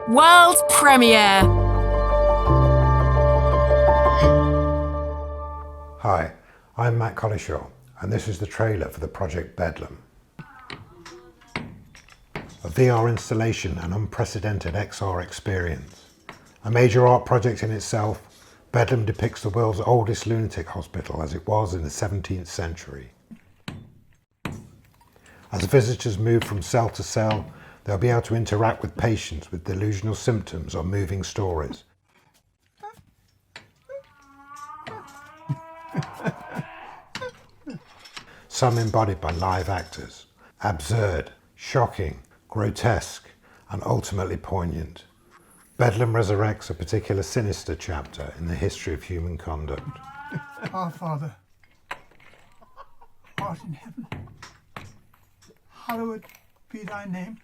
World premiere! Hi, I'm Matt Collishaw, and this is the trailer for the project Bedlam. A VR installation, an unprecedented XR experience. A major art project in itself, Bedlam depicts the world's oldest lunatic hospital as it was in the 17th century. As visitors move from cell to cell, they'll be able to interact with patients with delusional symptoms or moving stories. Some embodied by live actors. Absurd, shocking, grotesque, and ultimately poignant. Bedlam resurrects a particular sinister chapter in the history of human conduct. Our Father, art in heaven, hallowed be thy name.